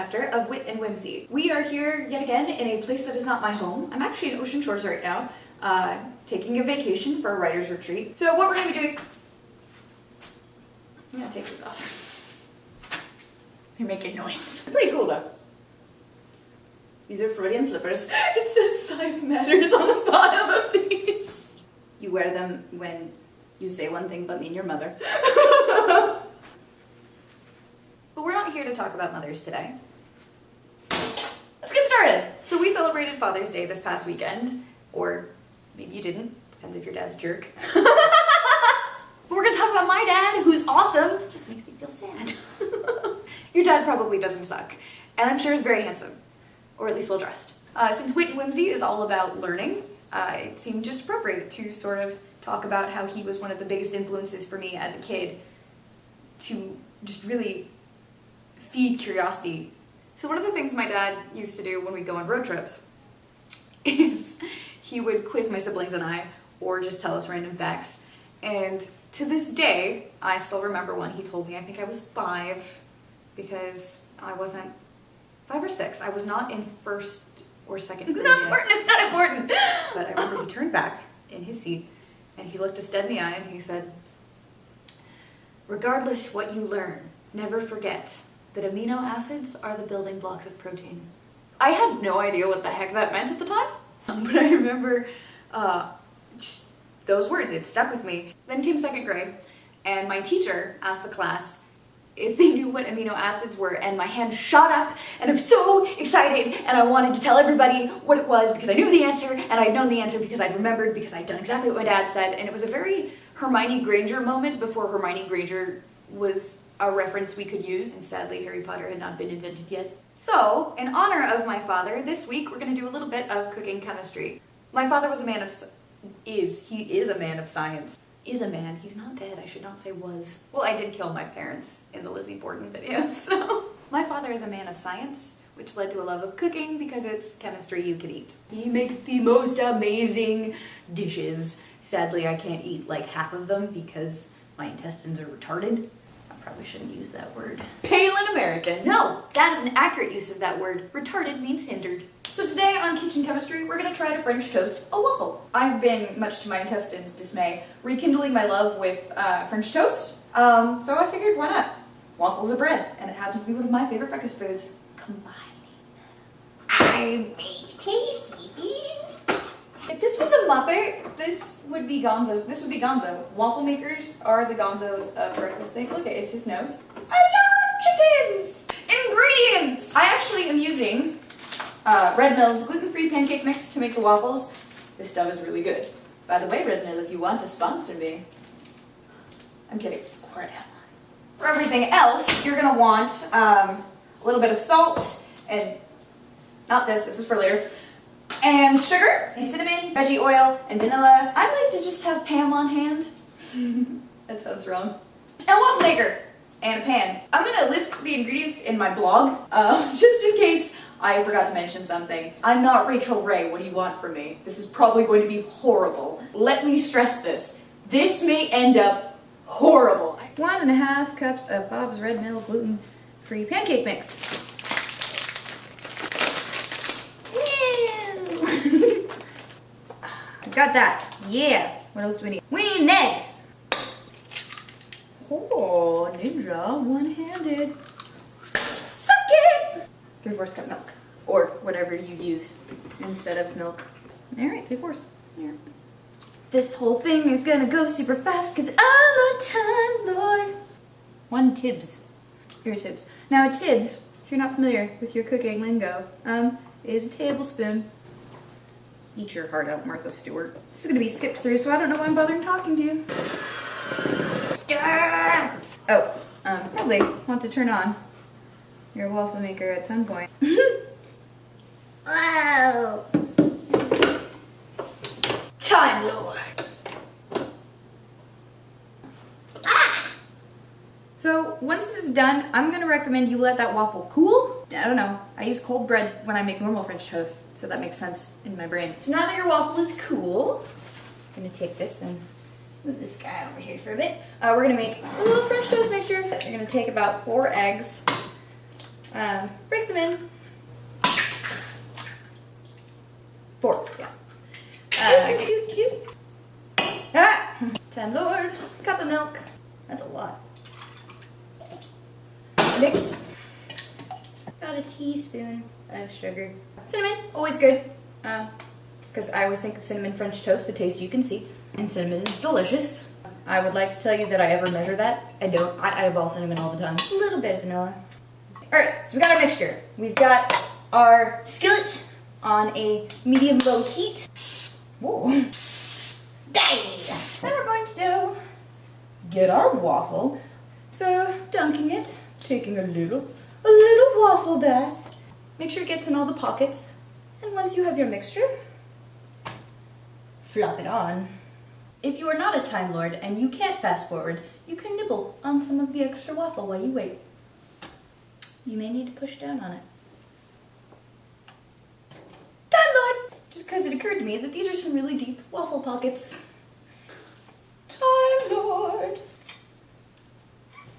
chapter of Wit and Whimsy. We are here yet again in a place that is not my home. I'm actually in Ocean Shores right now, taking a vacation for a writer's retreat. So what we're going to be doing... I'm going to take these off. They're making noise. Pretty cool though. These are Freudian slippers. It says size matters on the bottom of these. You wear them when you say one thing but mean your mother. But we're not here to talk about mothers today. Let's get started. So we celebrated Father's Day this past weekend, or maybe you didn't, depends if your dad's a jerk. But we're gonna talk about my dad, who's awesome. It just makes me feel sad. Your dad probably doesn't suck, and I'm sure is very handsome, or at least well dressed. Since Wit and Whimsy is all about learning, it seemed just appropriate to sort of talk about how he was one of the biggest influences for me as a kid to just really feed curiosity. So one of the things my dad used to do when we'd go on road trips is he would quiz my siblings and I, or just tell us random facts. And to this day, I still remember one he told me. I think I was 5, because I wasn't 5 or 6. I was not in first or second grade. Not important, it's not important. But I remember he turned back in his seat and he looked us dead in the eye and he said, "Regardless what you learn, never forget that amino acids are the building blocks of protein." I had no idea what the heck that meant at the time, but I remember just those words, it stuck with me. Then came second grade, and my teacher asked the class if they knew what amino acids were, and my hand shot up, and I'm so excited, and I wanted to tell everybody what it was because I knew the answer, and I'd known the answer because I'd remembered, because I'd done exactly what my dad said, and it was a very Hermione Granger moment before Hermione Granger was a reference we could use, and sadly Harry Potter had not been invented yet. So, in honor of my father, this week we're going to do a little bit of cooking chemistry. My father was a man of he is a man of science. Is a man, he's not dead, I should not say was. Well, I did kill my parents in the Lizzie Borden video, so. My father is a man of science, which led to a love of cooking because it's chemistry you can eat. He makes the most amazing dishes. Sadly, I can't eat like half of them because my intestines are retarded. Probably shouldn't use that word. Pale and American. No, that is an accurate use of that word. Retarded means hindered. So today on Kitchen Chemistry, we're gonna try to French toast a waffle. I've been, much to my intestines' dismay, rekindling my love with French toast. So I figured, why not? Waffles are bread, and it happens to be one of my favorite breakfast foods. Combining them, I make tasty things. If this was a Muppet, this would be Gonzo. This would be Gonzo. Waffle makers are the Gonzos of breakfast thing. Look, it's his nose. I love chickens! Ingredients! I actually am using Red Mill's gluten-free pancake mix to make the waffles. This stuff is really good. By the way, Red Mill, if you want to sponsor me. I'm kidding. Or am I? For everything else, you're gonna want a little bit of salt, and not this is for later. And sugar, and cinnamon, veggie oil, and vanilla. I like to just have Pam on hand. That sounds wrong. And a waffle maker, and a pan. I'm gonna list the ingredients in my blog, just in case I forgot to mention something. I'm not Rachel Ray, what do you want from me? This is probably going to be horrible. Let me stress this. This may end up horrible. 1.5 cups of Bob's Red Mill gluten-free pancake mix. Got that. Yeah. What else do we need? We need an egg. Oh, ninja, one-handed. Suck it! 3/4 cup milk. Or whatever you use instead of milk. Alright, 3/4. Here. This whole thing is gonna go super fast because I'm a time lord. 1 Tibbs. Here are Tibbs. Now a Tibbs, if you're not familiar with your cooking lingo, is a tablespoon. Eat your heart out, Martha Stewart. This is gonna be skipped through, so I don't know why I'm bothering talking to you. Stir! Oh, probably want to turn on your waffle maker at some point. Whoa! Time Lord! Ah! So once this is done, I'm gonna recommend you let that waffle cool. I don't know, I use cold bread when I make normal French toast, so that makes sense in my brain. So now that your waffle is cool, I'm gonna take this and move this guy over here for a bit. We're gonna make a little French toast mixture. You're gonna take about 4 eggs, Break them in. 4, yeah. Time Lord, cup of milk. That's a lot. Mix. About a teaspoon of sugar. Cinnamon, always good. Because I always think of cinnamon French toast, the taste you can see. And cinnamon is delicious. I would like to tell you that I ever measure that. I don't. I eyeball cinnamon all the time. A little bit of vanilla. Alright, so we got our mixture. We've got our skillet on a medium-low heat. Whoa. Dang! Then we're going to get our waffle. So, dunking it, taking a little waffle bath. Make sure it gets in all the pockets. And once you have your mixture, flop it on. If you are not a Time Lord and you can't fast forward, you can nibble on some of the extra waffle while you wait. You may need to push down on it. Time Lord! Just because it occurred to me that these are some really deep waffle pockets. Time Lord!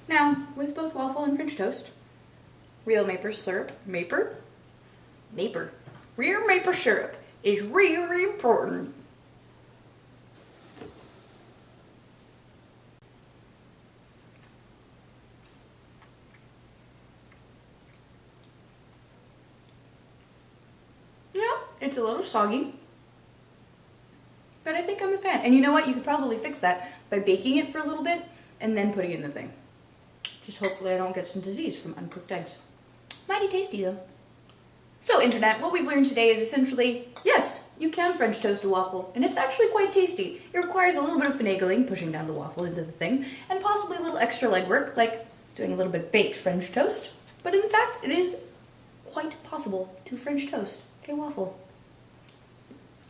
Now, with both waffle and French toast, real maple syrup, real maple syrup is really important. It's a little soggy, but I think I'm a fan. And you know what? You could probably fix that by baking it for a little bit and then putting it in the thing. Just hopefully I don't get some disease from uncooked eggs. Mighty tasty though. So internet, what we've learned today is essentially, yes, you can French toast a waffle, and it's actually quite tasty. It requires a little bit of finagling, pushing down the waffle into the thing, and possibly a little extra legwork, like doing a little bit of baked French toast. But in fact, it is quite possible to French toast a waffle.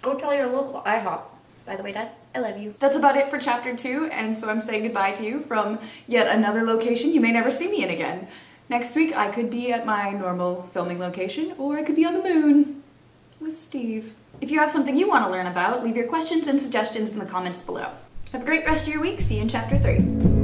Go tell your local IHOP. By the way, Dad, I love you. That's about it for chapter 2, and so I'm saying goodbye to you from yet another location you may never see me in again. Next week, I could be at my normal filming location, or I could be on the moon with Steve. If you have something you want to learn about, leave your questions and suggestions in the comments below. Have a great rest of your week. See you in chapter 3.